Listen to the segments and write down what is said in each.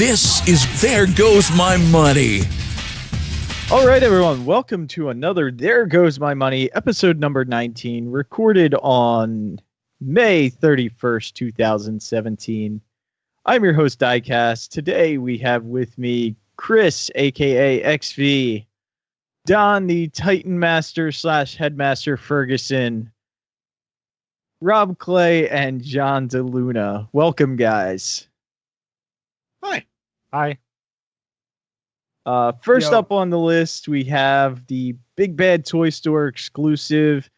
This is There Goes My Money. All right, everyone. Welcome to another There Goes My Money, episode number 19, recorded on May 31st, 2017. I'm your host, Diecast. Today we have with me Chris, a.k.a. XV, Don, the Titan Master / Headmaster Ferguson, Rob Clay, and John DeLuna. Welcome, guys. Hi. Hi. First up on the list, we have the Big Bad Toy Store exclusive.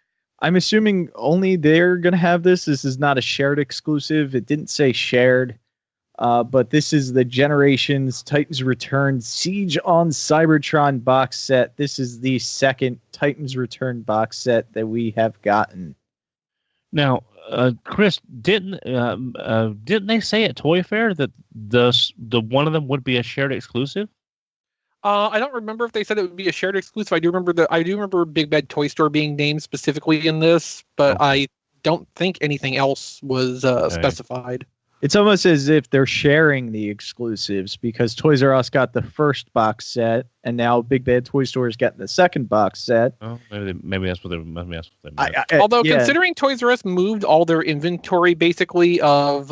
I'm assuming only they're going to have this. This is not a shared exclusive. It didn't say shared. But this is the Generations Titans Return Siege on Cybertron box set. This is the second Titans Return box set that we have gotten. Now, Chris, didn't they say at Toy Fair that the one of them would be a shared exclusive? I don't remember if they said it would be a shared exclusive. I do remember Big Bad Toy Store being named specifically in this, but I don't think anything else was specified. It's almost as if they're sharing the exclusives because Toys R Us got the first box set, and now Big Bad Toy Store is getting the second box set. Oh, maybe that's what they meant. Although, considering Toys R Us moved all their inventory basically of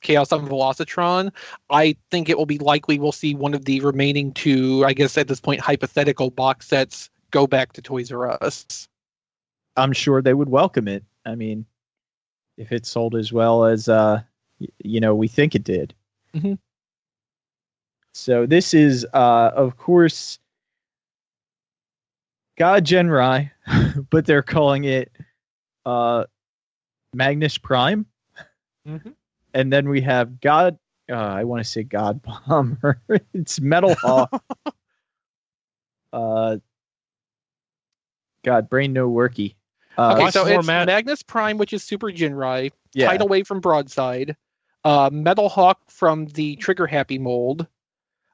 Chaos on Velocitron, I think it will be likely we'll see one of the remaining two, I guess at this point, hypothetical box sets go back to Toys R Us. I'm sure they would welcome it. I mean, if it sold as well as we think it did. Mm-hmm. So this is, of course, God Genrai, but they're calling it Magnus Prime. Mm-hmm. And then we have God, I want to say God Bomber. It's Metal Hawk. God, brain no worky. Okay, so it's Magnus Prime, which is Super Jinrai, Tidal Wave from Broadside, Metal Hawk from the Trigger Happy mold.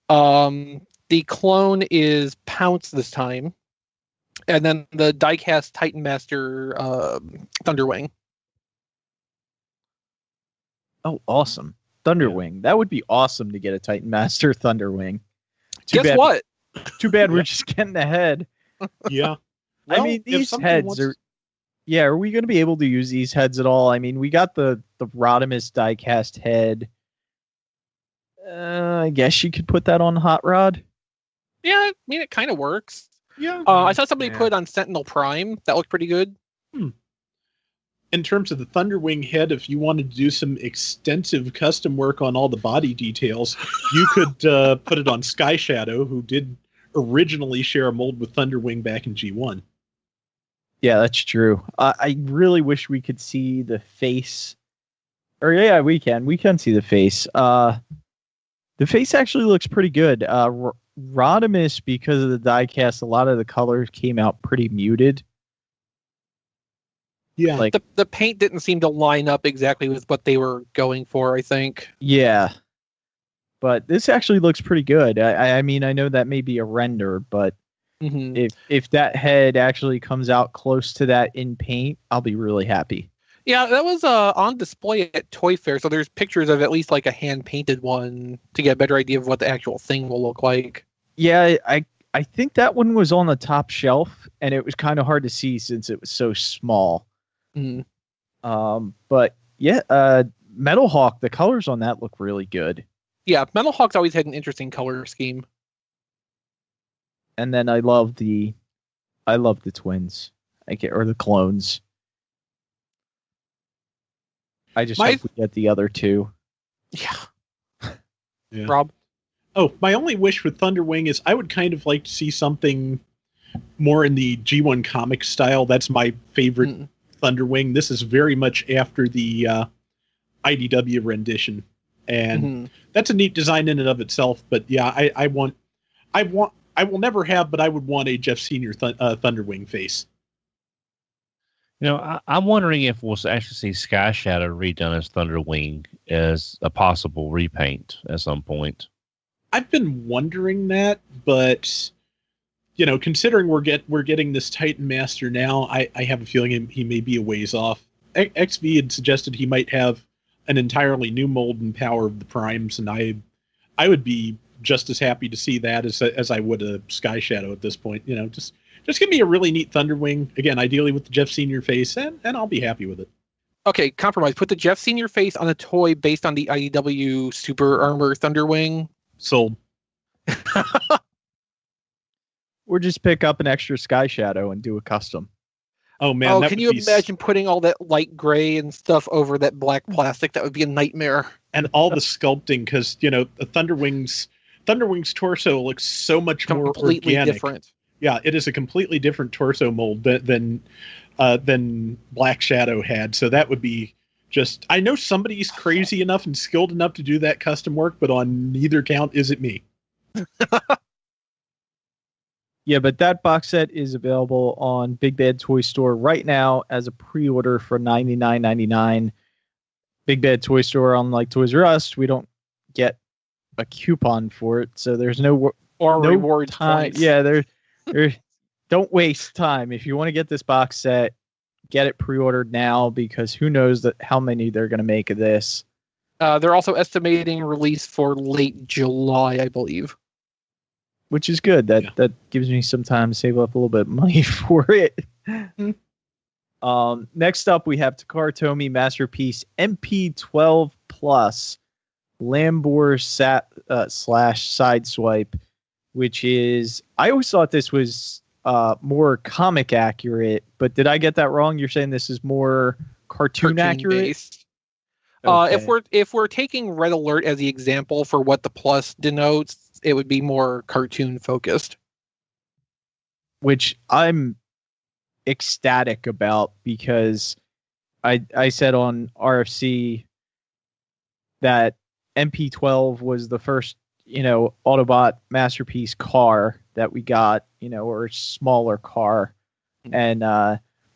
The clone is Pounce this time. And then the diecast Titan Master Thunderwing. Oh, awesome. Thunderwing. That would be awesome to get a Titan Master Thunderwing. Guess what? Too bad we're just getting ahead. Yeah. Well, I mean, these heads are... Yeah, are we going to be able to use these heads at all? I mean, we got the Rodimus diecast head. I guess you could put that on Hot Rod. Yeah, I mean, it kind of works. Yeah. I saw somebody put it on Sentinel Prime. That looked pretty good. In terms of the Thunderwing head, if you wanted to do some extensive custom work on all the body details, you could put it on Sky Shadow, who did originally share a mold with Thunderwing back in G1. Yeah, that's true. I really wish we could see the face. Or yeah, we can see the face. The face actually looks pretty good. Rodimus, because of the diecast, a lot of the colors came out pretty muted. Yeah, like the paint didn't seem to line up exactly with what they were going for, I think. Yeah, but this actually looks pretty good. I mean, I know that may be a render, but if that head actually comes out close to that in paint, I'll be really happy. Yeah, that was on display at Toy Fair, so there's pictures of at least like a hand-painted one to get a better idea of what the actual thing will look like. Yeah, I think that one was on the top shelf, and it was kind of hard to see since it was so small. But yeah, Metal Hawk, the colors on that look really good. Yeah, Metal Hawk's always had an interesting color scheme. And then I love the twins, or the clones. I just hope we get the other two. Yeah. Rob? Oh, my only wish with Thunderwing is I would kind of like to see something more in the G1 comic style. That's my favorite Thunderwing. This is very much after the IDW rendition. And that's a neat design in and of itself. But yeah, I will never have, but I would want a Jeff Senior Thunderwing face. You know, I'm wondering if we'll actually see Sky Shadow redone as Thunderwing as a possible repaint at some point. I've been wondering that, but you know, considering we're getting this Titan Master now, I have a feeling he may be a ways off. XV had suggested he might have an entirely new mold and power of the Primes, and I would be just as happy to see that as I would a Sky Shadow at this point. Just give me a really neat Thunderwing, again, ideally with the Jeff Senior face, and I'll be happy with it. Okay, compromise. Put the Jeff Senior face on a toy based on the IDW Super Armor Thunderwing. Sold. Or just pick up an extra Sky Shadow and do a custom. Oh man! Oh, can you imagine putting all that light gray and stuff over that black plastic? That would be a nightmare. And all the sculpting, because the Thunderwing's torso looks so much more completely organic. Different. Yeah, it is a completely different torso mold than Black Shadow had. So that would be just. I know somebody's crazy enough and skilled enough to do that custom work, but on neither count is it me. Yeah, but that box set is available on Big Bad Toy Store right now as a pre-order for $99.99. Big Bad Toy Store, unlike Toys R Us, we don't get a coupon for it, so there's no reward time. Points. Yeah, there. Don't waste time. If you want to get this box set, get it pre-ordered now, because who knows how many they're going to make of this. They're also estimating release for late July, I believe. Which is good. That gives me some time to save up a little bit of money for it. Next up, we have Takara Tomy Masterpiece MP12 Plus Lambor slash Sideswipe, which is, I always thought this was more comic accurate, but did I get that wrong? You're saying this is more cartoon accurate? Based. Okay. If we're taking Red Alert as the example for what the plus denotes, it would be more cartoon focused. Which I'm ecstatic about, because I said on RFC that MP12 was the first, Autobot Masterpiece car that we got, or smaller car. And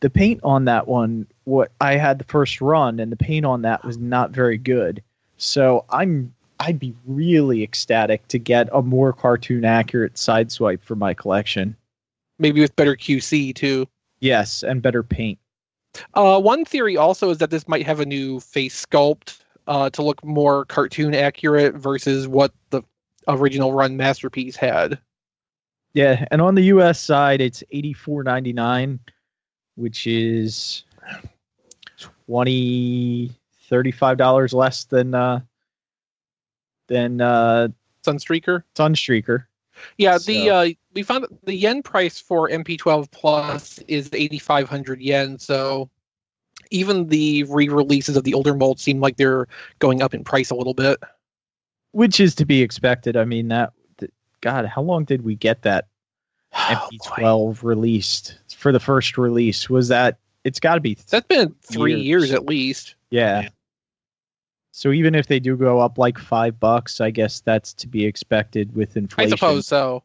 the paint on that one, what I had the first run, and the paint on that was not very good. So I'd be really ecstatic to get a more cartoon accurate Sideswipe for my collection. Maybe with better QC too. Yes, and better paint. One theory also is that this might have a new face sculpt to look more cartoon accurate versus what the original run Masterpiece had. Yeah, and on the US side, it's $84.99, which is $35 less than Sunstreaker. Yeah, So. We found that the yen price for MP12 Plus is 8,500 yen. So even the re-releases of the older molds seem like they're going up in price a little bit. Which is to be expected. I mean, God, how long did we get that MP12 released for the first release? Was that? It's got to be. That's been 3 years at least. Yeah. So even if they do go up like $5, I guess that's to be expected with inflation. I suppose so.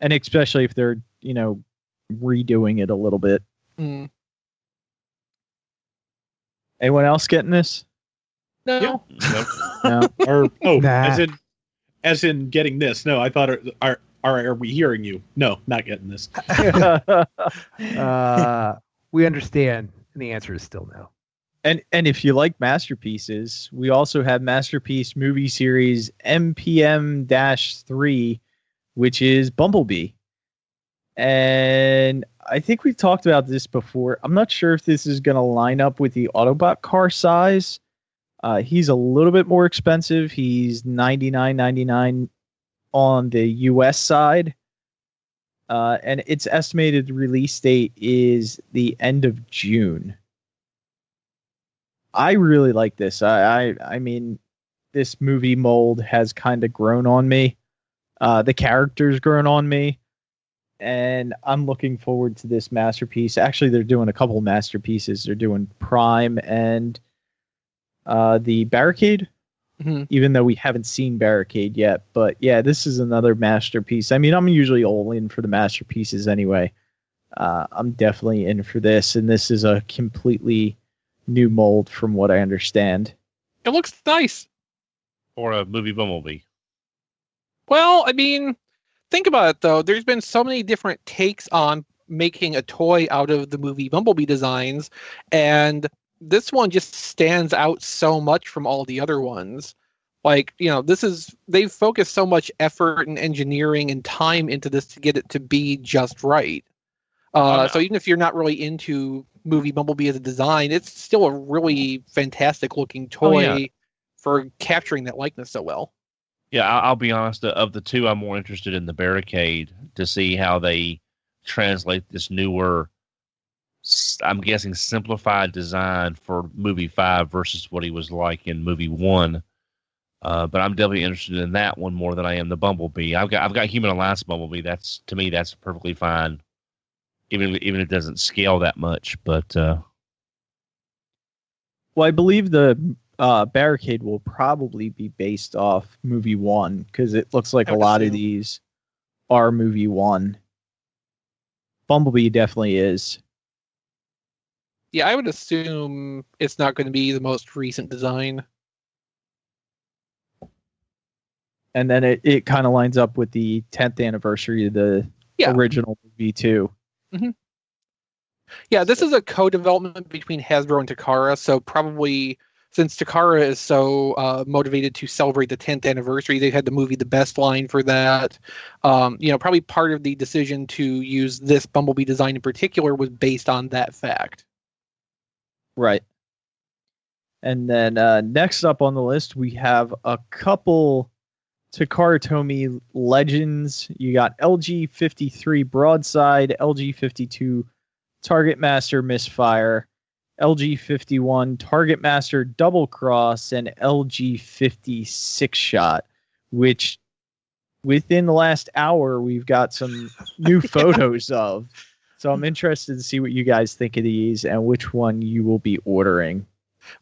And especially if they're, redoing it a little bit. Mm. Anyone else getting this? No. Yeah. No. Or Nah. as in getting this. No, I thought are we hearing you? No, not getting this. We understand, and the answer is still no. And if you like Masterpieces, we also have Masterpiece movie series MPM-3, which is Bumblebee. And I think we've talked about this before. I'm not sure if this is going to line up with the Autobot car size. He's a little bit more expensive. He's $99.99 on the US side. And its estimated release date is the end of June. I really like this. I mean, this movie mold has kind of grown on me. The character's grown on me. And I'm looking forward to this Masterpiece. Actually, they're doing a couple Masterpieces. They're doing Prime and the Barricade, even though we haven't seen Barricade yet. But yeah, this is another Masterpiece. I mean, I'm usually all in for the Masterpieces anyway. I'm definitely in for this. And this is a completely new mold from what I understand. It looks nice. Or a movie Bumblebee. Well, I mean, think about it, though. There's been so many different takes on making a toy out of the movie Bumblebee designs, and this one just stands out so much from all the other ones. Like, they've focused so much effort and engineering and time into this to get it to be just right. So even if you're not really into movie Bumblebee as a design, it's still a really fantastic looking toy for capturing that likeness so well. Yeah, I'll be honest. Of the two, I'm more interested in the Barricade to see how they translate this newer, I'm guessing, simplified design for movie 5 versus what he was like in movie 1. But I'm definitely interested in that one more than I am the Bumblebee. I've got Human Alliance Bumblebee. That's, to me, that's perfectly fine, even if it doesn't scale that much. But well, I believe the Barricade will probably be based off movie 1 because it looks like a lot of these are movie 1. Bumblebee definitely is. Yeah, I would assume it's not going to be the most recent design. And then it kind of lines up with the 10th anniversary of the original movie, too. Mm-hmm. Yeah, this is a co-development between Hasbro and Takara, so probably since Takara is so motivated to celebrate the 10th anniversary, they had the movie The Best line for that. Probably part of the decision to use this Bumblebee design in particular was based on that fact. Right. And then next up on the list, we have a couple Takara Tomy legends. You got LG-53 Broadside, LG-52 Target Master Misfire, LG-51 Target Master Double Cross, and LG-50 Six Shot, which within the last hour we've got some new photos of. So I'm interested to see what you guys think of these and which one you will be ordering.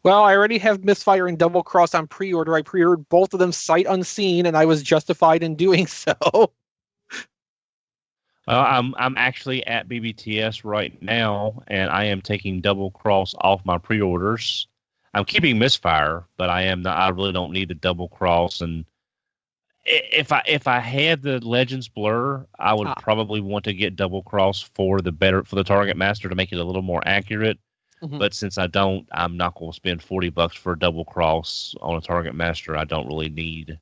Well, I already have Misfire and Double Cross on pre-order. I pre-ordered both of them sight unseen, and I was justified in doing so. I'm actually at BBTS right now, and I am taking Double Cross off my pre-orders. I'm keeping Misfire, but I really don't need the Double Cross. And if I had the Legends Blur, I would probably want to get Double Cross for the Target Master to make it a little more accurate. Mm-hmm. But since I don't, I'm not going to spend $40 for a Double Cross on a Target Master I don't really need.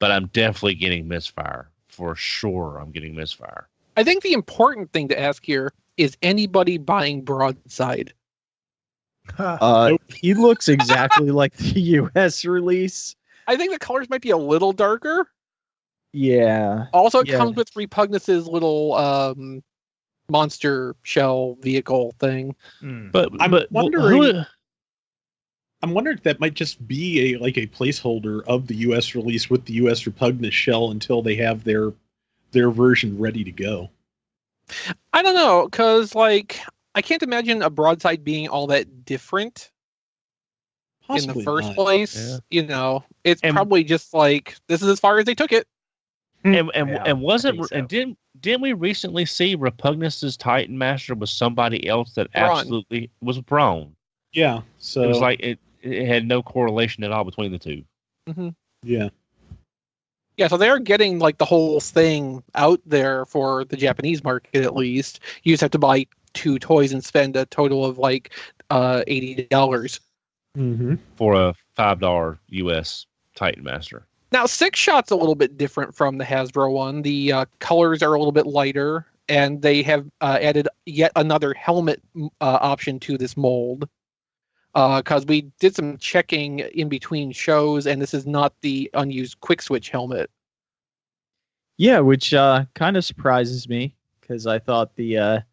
But I'm definitely getting Misfire. For sure, I'm getting Misfire. I think the important thing to ask here is anybody buying Broadside? He looks exactly like the US release. I think the colors might be a little darker. Yeah. Also, it comes with Repugnus's little monster shell vehicle thing. But I'm wondering if that might just be a placeholder of the US release with the US Repugnus shell until they have their version ready to go. I don't know, because I can't imagine a Broadside being all that different. Possibly in the first place. Yeah. It's probably just this is as far as they took it. And didn't we recently see Repugnus's Titan Master was somebody else that Brawn. Absolutely was Brawn? Yeah, so it was it had no correlation at all between the two. Mm-hmm. Yeah. Yeah, so they're getting the whole thing out there for the Japanese market at least. You just have to buy 2 toys and spend a total of $80 mm-hmm. for a $5 US Titan Master. Now, Six Shot's a little bit different from the Hasbro one. The colors are a little bit lighter, and they have added yet another helmet option to this mold. Because we did some checking in between shows, and this is not the unused quick switch helmet. Yeah, which kind of surprises me, because I thought the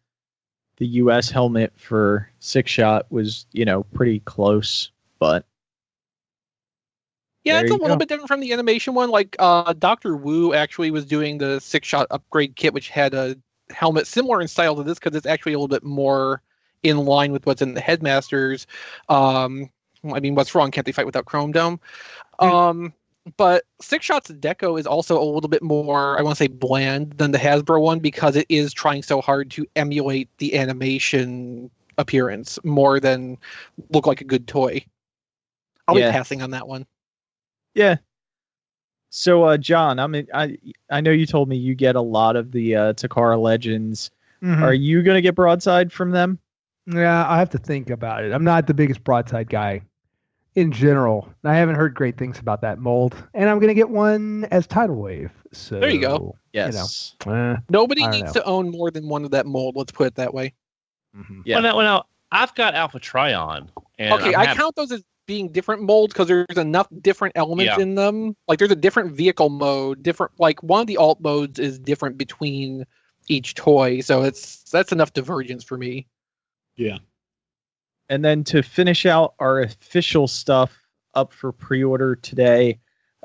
US helmet for Six Shot was, pretty close, but yeah, it's a little bit different from the animation one. Dr. Wu actually was doing the Six Shot upgrade kit, which had a helmet similar in style to this, because it's actually a little bit more in line with what's in the Headmasters. What's wrong? Can't they fight without Chrome Dome? But Six Shot's deco is also a little bit more, I want to say, bland than the Hasbro one, because it is trying so hard to emulate the animation appearance more than look like a good toy. I'll be passing on that one. Yeah. So, John, I know you told me you get a lot of the Takara Legends. Mm-hmm. Are you going to get Broadside from them? Yeah, I have to think about it. I'm not the biggest Broadside guy. in general. I haven't heard great things about that mold, and I'm going to get one as Tidal Wave. So there you go. Yes. Nobody needs to own more than one of that mold. Let's put it that way. Mm-hmm. Yeah. Well, now I've got Alpha Trion. And okay, I count those as being different molds because there's enough different elements in them. Like there's a different vehicle mode, different. Like one of the alt modes is different between each toy, so that's enough divergence for me. Yeah. And then to finish out our official stuff up for pre-order today,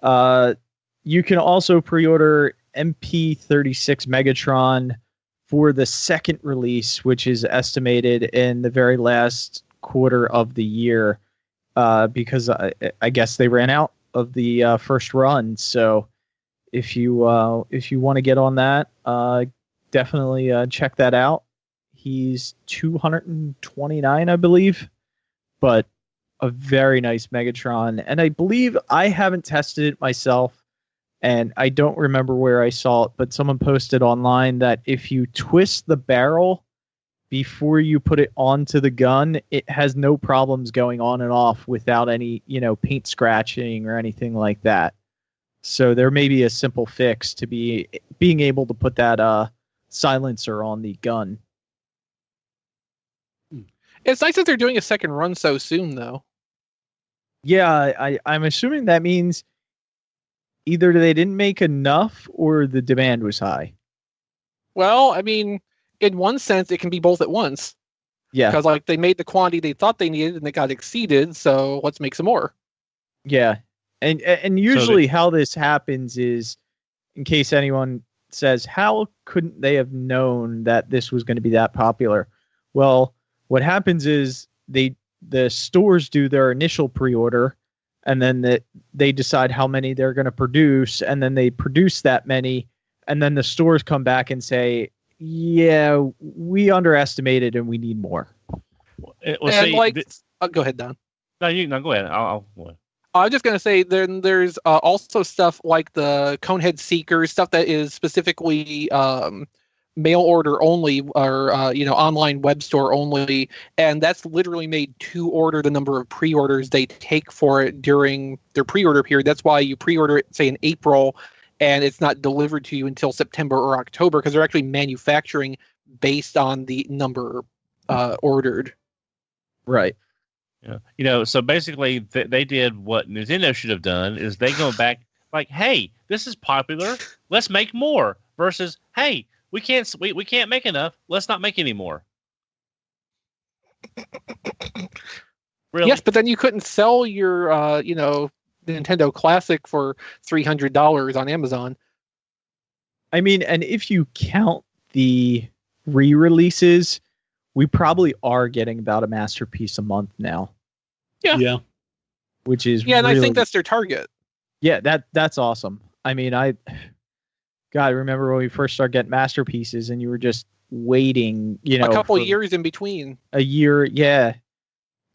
you can also pre-order MP36 Megatron for the second release, which is estimated in the very last quarter of the year, because I guess they ran out of the first run. So if you want to get on that, definitely check that out. He's 229, I believe, but a very nice Megatron. And I believe I haven't tested it myself, and I don't remember where I saw it, but someone posted online that if you twist the barrel before you put it onto the gun, it has no problems going on and off without any, paint scratching or anything like that. So there may be a simple fix to being able to put that silencer on the gun. It's nice that they're doing a second run so soon, though. Yeah, I'm assuming that means either they didn't make enough or the demand was high. Well, I mean, in one sense, it can be both at once. Yeah. Because they made the quantity they thought they needed and they got exceeded, so let's make some more. Yeah. And usually how this happens is, in case anyone says, how couldn't they have known that this was going to be that popular? Well, what happens is the stores do their initial pre-order, and then they decide how many they're going to produce, and then they produce that many, and then the stores come back and say, yeah, we underestimated and we need more. Go ahead, Don. No, go ahead. I'll go ahead. I was just going to say, then there's also stuff like the Conehead Seekers, stuff that is specifically mail order only, or online web store only, and that's literally made to order the number of pre-orders they take for it during their pre-order period. That's why you pre-order it, say, in April, and it's not delivered to you until September or October, because they're actually manufacturing based on the number ordered. Right. Yeah. So basically they did what Nintendo should have done, is they go back like, hey, this is popular, let's make more, versus, hey, we can't make enough, let's not make any more. Really? Yes, but then you couldn't sell your Nintendo Classic for $300 on Amazon. I mean, and if you count the re-releases, we probably are getting about a masterpiece a month now. Yeah. Which is and I think that's their target. Yeah, that's awesome. I mean, I remember when we first started getting masterpieces and you were just waiting, a couple years in between. A year, yeah.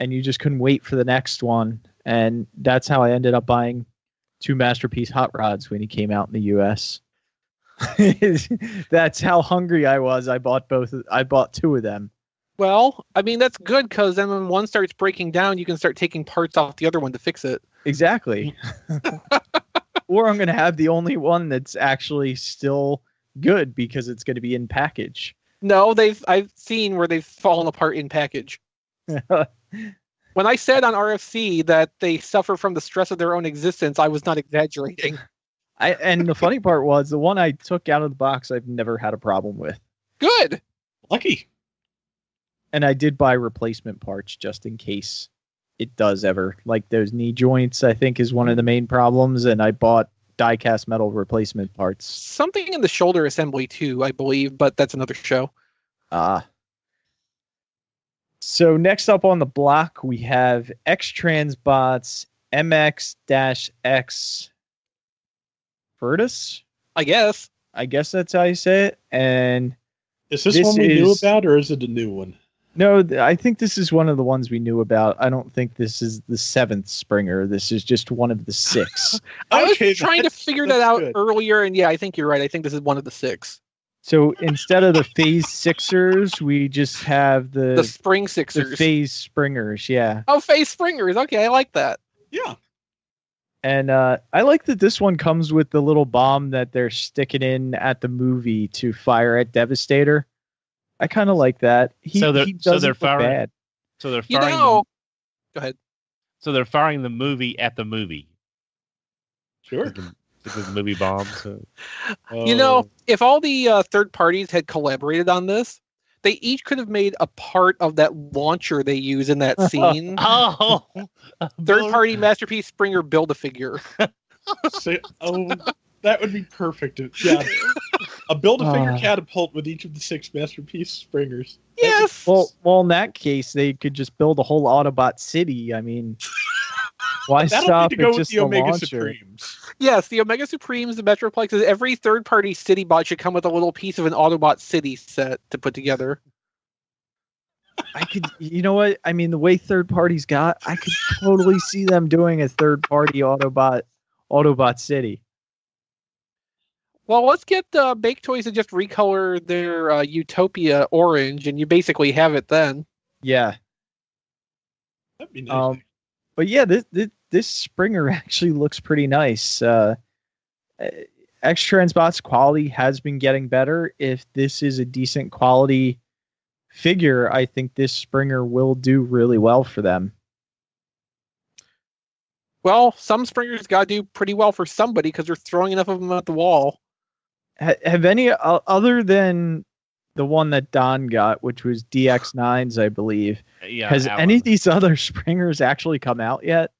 And you just couldn't wait for the next one. And that's how I ended up buying 2 masterpiece hot rods when he came out in the US. That's how hungry I was. I bought 2 of them. Well, I mean, that's good, because then when one starts breaking down, you can start taking parts off the other one to fix it. Exactly. Or I'm going to have the only one that's actually still good because it's going to be in package. No, I've seen where they've fallen apart in package. When I said on RFC that they suffer from the stress of their own existence, I was not exaggerating. And the funny part was, the one I took out of the box, I've never had a problem with. Good. Lucky. And I did buy replacement parts just in case it does ever. Like those knee joints, I think, is one of the main problems. And I bought die-cast metal replacement parts. Something in the shoulder assembly, too, I believe, but that's another show. So next up on the block, we have X-Transbots MX-X Virtus. I guess that's how you say it. And is this one we knew about, or is it a new one? No, I think this is one of the ones we knew about. I don't think this is the 7th Springer. This is just one of the 6. I was trying to figure that out earlier, and yeah, I think you're right. I think this is one of the 6. So instead of the Phase Sixers, we just have the Spring the Sixers. Phase Springers. Yeah. Oh, Phase Springers. Okay, I like that. Yeah. And I like that this one comes with the little bomb that they're sticking in at the movie to fire at Devastator. I kind of like that. He doesn't look bad. So they're You firing. know, go ahead. So they're firing the movie at the movie. Sure. The movie bomb. So. You know, if all the third parties had collaborated on this, they each could have made a part of that launcher they use in that scene. Oh, Third party Masterpiece Springer Build-A-Figure. That would be perfect. Yeah. A Build-A-Figure catapult with each of the 6 Masterpiece Springers. Yes. Well, in that case, they could just build a whole Autobot city. I mean, why stop at just the Omega launcher? Supremes. Yes, the Omega Supremes, the Metroplexes, every third-party city bot should come with a little piece of an Autobot city set to put together. I could, you know what? I mean, the way third parties got, I could totally see them doing a third-party Autobot city. Well, let's get Bake Toys to just recolor their Utopia orange, and you basically have it then. Yeah. That'd be nice. But yeah, this Springer actually looks pretty nice. X-Transbots quality has been getting better. If this is a decent quality figure, I think this Springer will do really well for them. Well, some Springers got to do pretty well for somebody because they're throwing enough of them at the wall. Have any, other than the one that Don got, which was DX9s, I believe, has any of these other Springers actually come out yet?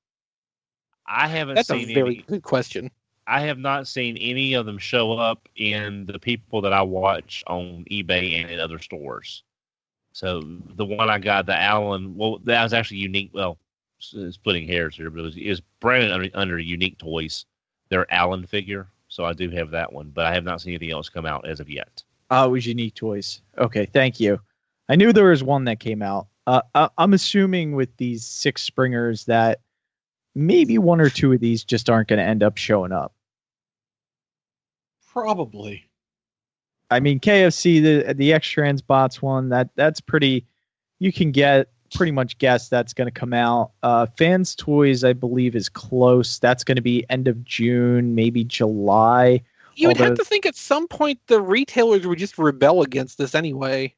I haven't That's seen a very any. good question. I have not seen any of them show up in the people that I watch on eBay and in other stores. So the one I got, the Allen, well, that was actually unique. Well, splitting hairs here, but it was branded under Unique Toys, their Allen figure. So I do have that one, but I have not seen anything else come out as of yet. Oh, it was Unique Toys. Okay, thank you. I knew there was one that came out. I'm assuming with these 6 Springers that maybe 1 or 2 of these just aren't going to end up showing up. Probably. I mean, KFC, the X-Transbots one, that's pretty. You can pretty much guess that's going to come out. Fans Toys, I believe, is close. That's going to be end of June, maybe July. You would have to think at some point the retailers would just rebel against this anyway.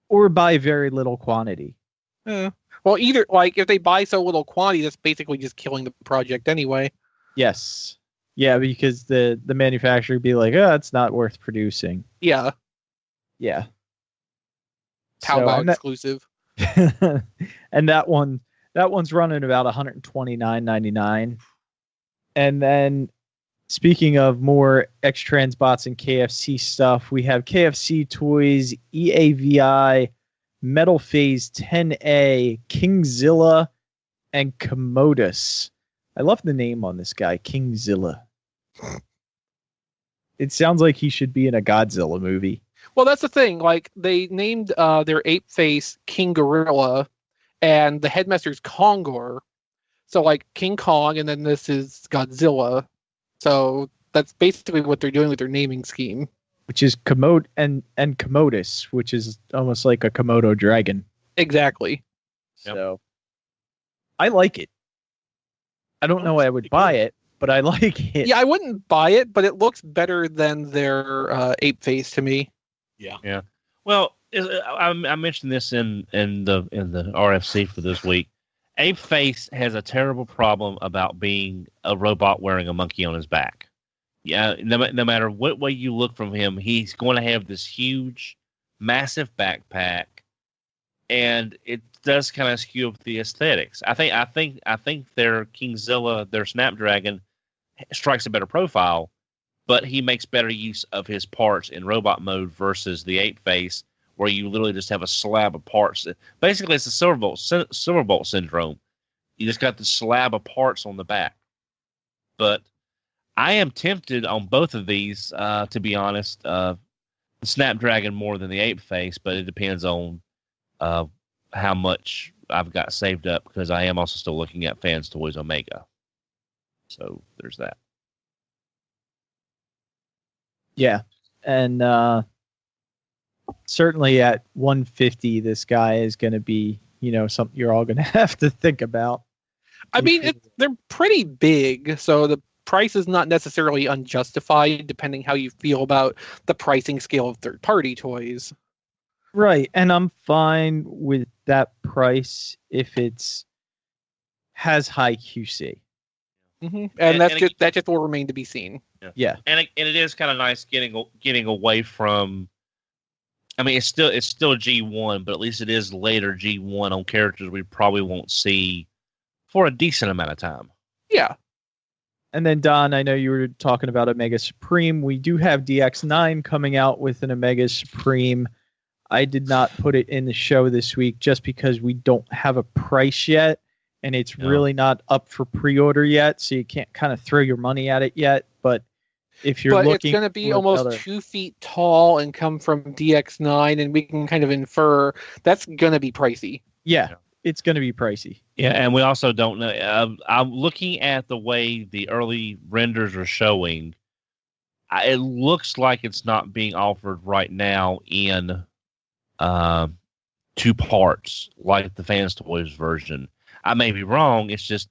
Or buy very little quantity. Well, either, like, if they buy so little quantity, that's basically just killing the project anyway. Yes. Yeah, because the manufacturer would be like, oh, it's not worth producing. Yeah. Yeah. Taobao exclusive. And that one's running about $129.99. And then, speaking of more X-Transbots and KFC stuff, we have KFC Toys, EAVI, Metal Phase 10A, Kingzilla, and Commodus. I love the name on this guy, Kingzilla. It sounds like he should be in a Godzilla movie. Well, that's the thing. Like, they named their ape face King Gorilla, and the headmaster's Kongor. So, like, King Kong, and then this is Godzilla. So that's basically what they're doing with their naming scheme. Which is and Commodus, which is almost like a Komodo dragon. Exactly. So I like it. I don't know I would buy it, but I like it. Yeah, I wouldn't buy it, but it looks better than their ape face to me. Yeah. Well, I mentioned this in the RFC for this week. Ape Face has a terrible problem about being a robot wearing a monkey on his back. Yeah, no matter what way you look from him, he's going to have this huge, massive backpack, and it does kind of skew up the aesthetics. I think their Kingzilla, their Snapdragon, strikes a better profile, but he makes better use of his parts in robot mode versus the Ape Face, where you literally just have a slab of parts. Basically, it's the Silverbolt syndrome. You just got the slab of parts on the back. But I am tempted on both of these, to be honest. The Snapdragon more than the Ape Face, but it depends on how much I've got saved up, because I am also still looking at Fans Toys Omega. So there's that. Yeah. And certainly at 150, this guy is going to be, something you're all going to have to think about. I mean, they're pretty big, so the price is not necessarily unjustified, depending how you feel about the pricing scale of third-party toys. Right, and I'm fine with that price if it's has high QC. Mm-hmm. And that just will remain to be seen. Yeah. And it is kind of nice getting away from. I mean, it's still G1, but at least it is later G1 on characters we probably won't see for a decent amount of time. Yeah. And then, Don, I know you were talking about Omega Supreme. We do have DX9 coming out with an Omega Supreme. I did not put it in the show this week just because we don't have a price yet, and it's really not up for pre-order yet, so you can't kind of throw your money at it yet. But if you're looking, it's going to be almost 2 feet tall and come from DX9, and we can kind of infer that's going to be pricey. Yeah. It's going to be pricey. Yeah, and we also don't know. I'm looking at the way the early renders are showing. It looks like it's not being offered right now in 2 parts, like the Fans Toys version. I may be wrong. It's just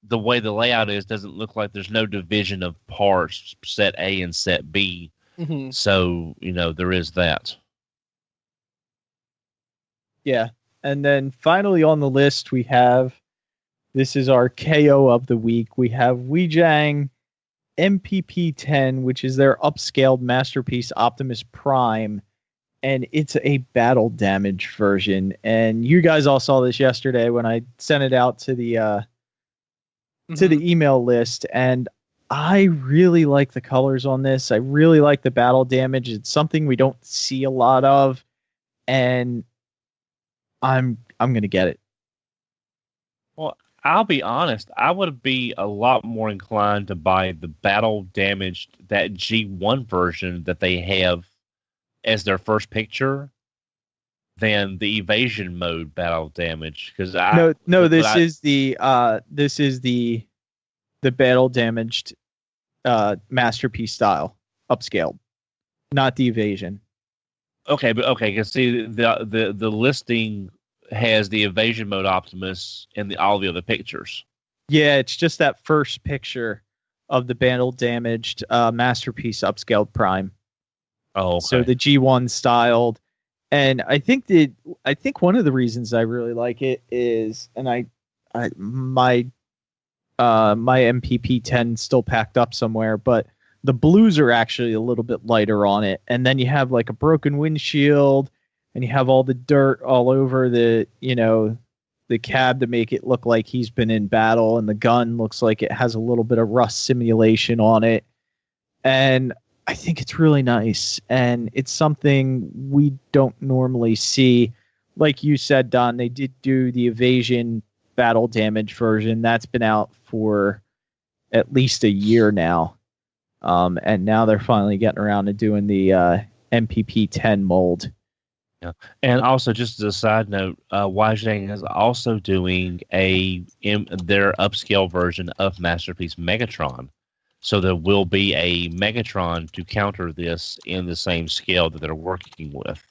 the way the layout is doesn't look like there's no division of parts, set A and set B. Mm-hmm. So, there is that. Yeah. And then finally on the list, this is our KO of the week. We have Weijang MPP-10, which is their upscaled Masterpiece Optimus Prime. And it's a battle damage version. And you guys all saw this yesterday when I sent it out to the email list. And I really like the colors on this. I really like the battle damage. It's something we don't see a lot of. And I'm going to get it. Well, I'll be honest. I would be a lot more inclined to buy the battle damaged, that G1 version that they have as their first picture, than the evasion mode battle damage. Because this is the battle damaged Masterpiece style upscaled, not the evasion. Okay, because see, the listing has the evasion mode Optimus in all the other pictures. Yeah, it's just that first picture of the battle damaged Masterpiece upscaled Prime. Oh, okay. So the G1 styled, and I think one of the reasons I really like it is, and my MPP-10 still packed up somewhere, but the blues are actually a little bit lighter on it. And then you have like a broken windshield, and you have all the dirt all over the cab to make it look like he's been in battle. And the gun looks like it has a little bit of rust simulation on it. And I think it's really nice. And it's something we don't normally see. Like you said, Don, they did do the evasion battle damage version. That's been out for at least a year now. And now they're finally getting around to doing the MPP-10 mold. Yeah, and also just as a side note, Weijang is also doing their upscale version of Masterpiece Megatron. So there will be a Megatron to counter this in the same scale that they're working with.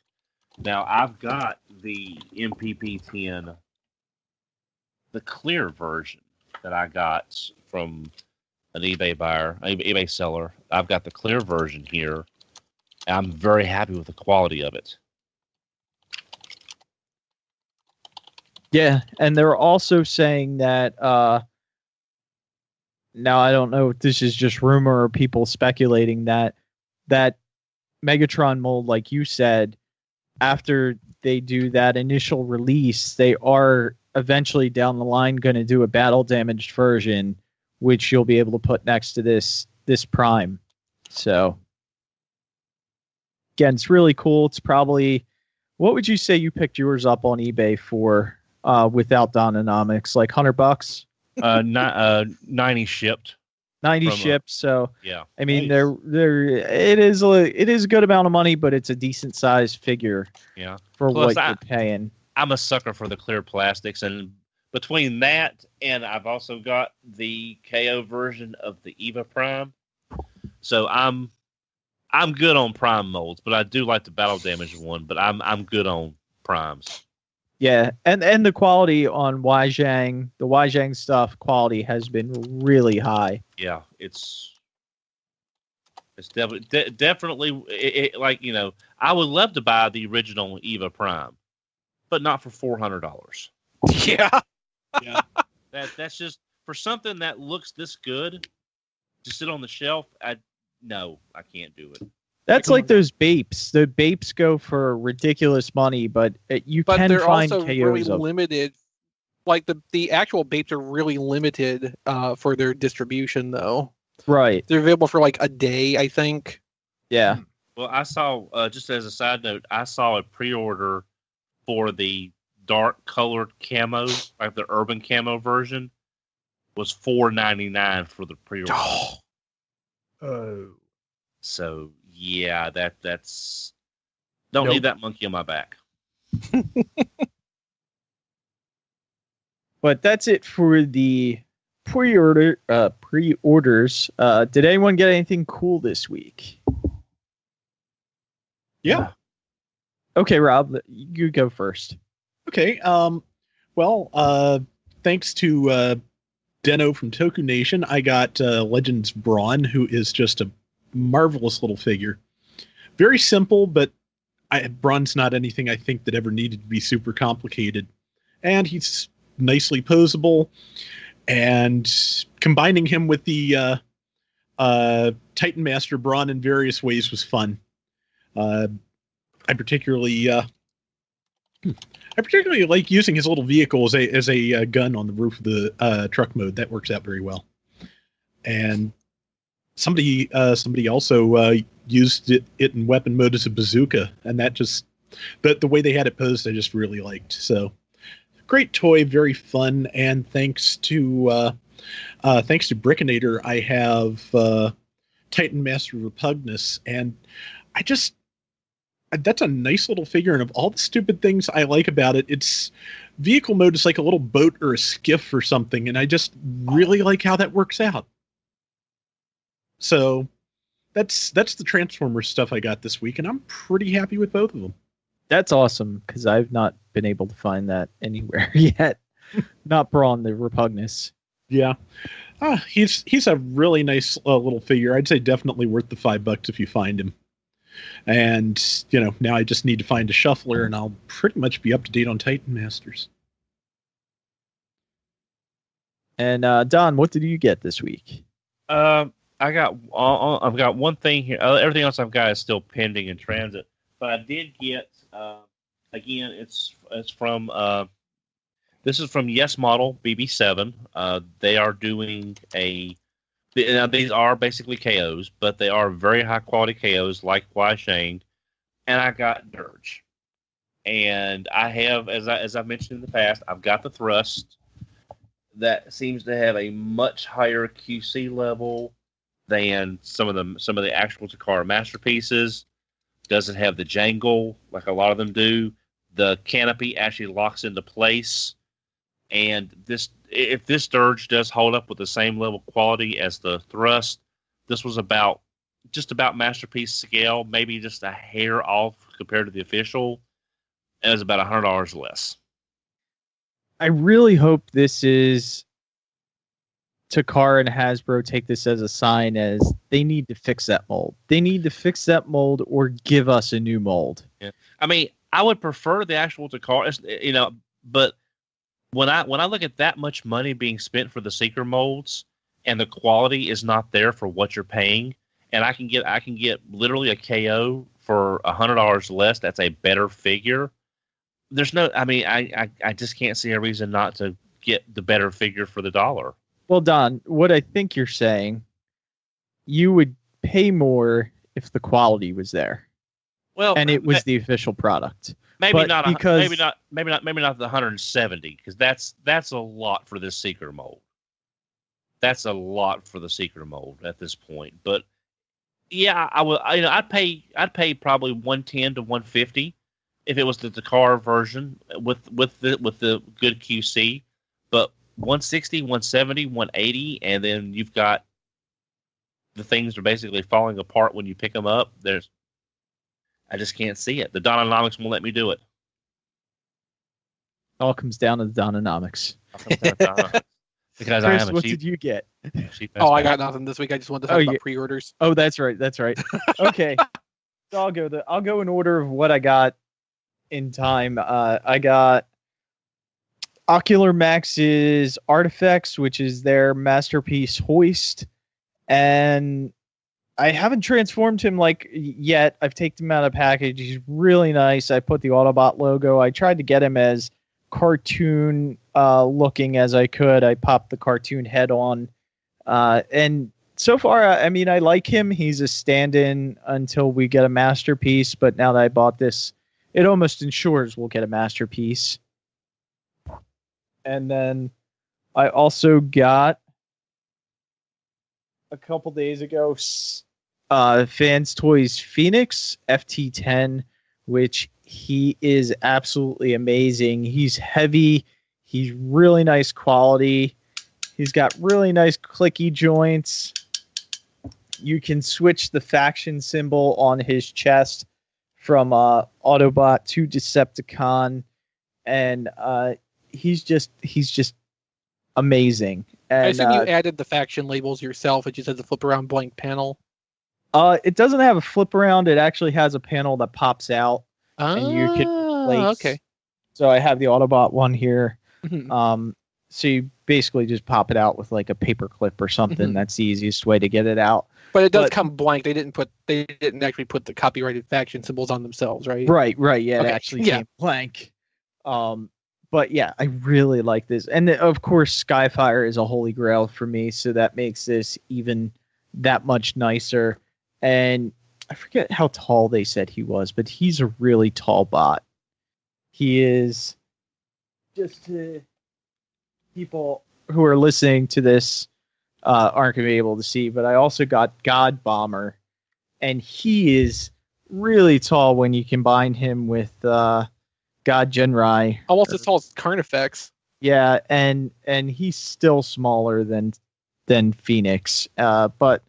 Now I've got the MPP-10, the clear version that I got from an eBay seller. I've got the clear version here. I'm very happy with the quality of it. Yeah, and they're also saying that now I don't know if this is just rumor or people speculating that Megatron mold, like you said, after they do that initial release, they are eventually down the line going to do a battle damaged version, which you'll be able to put next to this Prime. So again, it's really cool. It's probably, what would you say you picked yours up on eBay for without Dononomics? Like $100? 90 shipped. 90 shipped. So yeah, I mean, it is a good amount of money, but it's a decent sized figure. Yeah, for what you're paying. I'm a sucker for the clear plastics, and between that and I've also got the KO version of the Eva Prime, so I'm I'm good on prime molds, but I do like the battle damage one. But I'm good on primes. Yeah, and the quality on Weizhang, the Weizhang stuff quality has been really high. Yeah, it's definitely like I would love to buy the original Eva Prime, but not for $400. Yeah, Yeah. That's just for something that looks this good to sit on the shelf. I can't do it. That's like those Bapes. The Bapes go for ridiculous money, but you can they're find also KOs really of. limited. Like the actual Bapes are really limited for their distribution, though. Right. They're available for like a day, I think. Yeah. Well, I saw just as a side note, I saw a pre-order for the dark colored camo, like the urban camo version, was $4.99 for the pre-order. Oh. So yeah, that's don't need that monkey on my back. But that's it for the pre-orders. Did anyone get anything cool this week? Yeah. Okay, Rob, you go first. Okay. Thanks to Deno from Toku Nation, I got Legends Brawn, who is just a marvelous little figure. Very simple, but Brawn's not anything I think that ever needed to be super complicated. And he's nicely posable. And combining him with the Titan Master Brawn in various ways was fun. I particularly like using his little vehicle as a gun on the roof of the truck mode. That works out very well. And somebody also used it in weapon mode as a bazooka, and that just the way they had it posed, I just really liked. So great toy, very fun, and thanks to Brickinator, I have Titan Master Repugnus, and that's a nice little figure, and of all the stupid things I like about it, its vehicle mode is like a little boat or a skiff or something, and I just really like how that works out. So that's the Transformers stuff I got this week, and I'm pretty happy with both of them. That's awesome, because I've not been able to find that anywhere yet. Not Brawn, the Repugnus. Yeah. He's a really nice little figure. I'd say definitely worth the $5 if you find him. And, now I just need to find a shuffler, and I'll pretty much be up to date on Titan Masters. And Don, what did you get this week? I've got one thing here. Everything else I've got is still pending in transit. But I did get again. It's from this is from Yes Model BB7. They are doing now these are basically KOs, but they are very high quality KOs like Weizhang. And I got Dirge, and I have, as I've mentioned in the past, I've got the Thrust that seems to have a much higher QC level than some of the actual Takara masterpieces. Doesn't have the jangle like a lot of them do. The canopy actually locks into place, and if this Dirge does hold up with the same level of quality as the Thrust, this was just about masterpiece scale, maybe just a hair off compared to the official. And it was about $100 less. I really hope this is Takara and Hasbro take this as a sign as they need to fix that mold. They need to fix that mold or give us a new mold. Yeah. I mean, I would prefer the actual Takara, but when I look at that much money being spent for the Seeker molds and the quality is not there for what you're paying, and I can get literally a KO for $100 less, that's a better figure. I just can't see a reason not to get the better figure for the dollar. Well, Don, what I think you're saying, you would pay more if the quality was there. Well, and it was the official product. Maybe not the 170, because that's a lot for this Seeker mold. That's a lot for the Seeker mold at this point. But yeah, I would. I'd pay probably $110 to $150 if it was the Takara version with the good QC. But $160, $170, $180, and then you've got the things are basically falling apart when you pick them up. I just can't see it. The Dononomics won't let me do it. It all comes down to the Dononomics. Because Chris, I am a what cheap, did you get? cheap I got nothing this week. I just wanted to talk about pre-orders. Oh, that's right. Okay. So I'll go in order of what I got in time. I got Ocular Max's Artifacts, which is their masterpiece hoist, and I haven't transformed him yet. I've taken him out of the package. He's really nice. I put the Autobot logo. I tried to get him as cartoon looking as I could. I popped the cartoon head on, and so far, I mean, I like him. He's a stand-in until we get a masterpiece. But now that I bought this, it almost ensures we'll get a masterpiece. And then I also got a couple days ago Fans Toys Phoenix FT10, which he is absolutely amazing. He's heavy. He's really nice quality. He's got really nice clicky joints. You can switch the faction symbol on his chest from Autobot to Decepticon, and he's just amazing. And, I assume you added the faction labels yourself. It just has a flip around blank panel. It doesn't have a flip around. It actually has a panel that pops out, and you can replace. Okay. So I have the Autobot one here. Mhm. So you basically just pop it out with like a paper clip or something. That's the easiest way to get it out. But it does come blank. They didn't actually put the copyrighted faction symbols on themselves, right? Right. Yeah, Okay, it actually came blank. But yeah, I really like this. And of course, Skyfire is a holy grail for me, so that makes this even that much nicer. And I forget how tall they said he was, but he's a really tall bot. He is, just to people who are listening to this aren't going to be able to see, but I also got God Bomber, and he is really tall when you combine him with God Genrai. Almost as tall as Carnifex. Yeah, and he's still smaller than Phoenix. But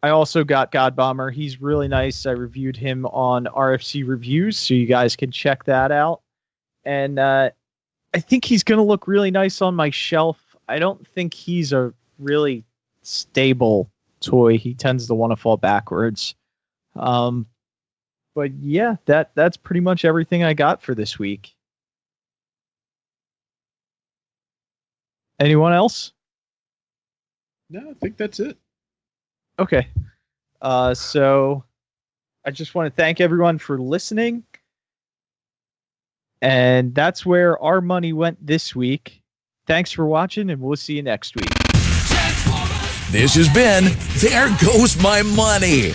I also got God Bomber. He's really nice. I reviewed him on RFC Reviews, so you guys can check that out. And I think he's going to look really nice on my shelf. I don't think he's a really stable toy. He tends to want to fall backwards. But yeah, that's pretty much everything I got for this week. Anyone else? No, I think that's it. Okay. So I just want to thank everyone for listening. And that's where our money went this week. Thanks for watching, and we'll see you next week. This has been There Goes My Money.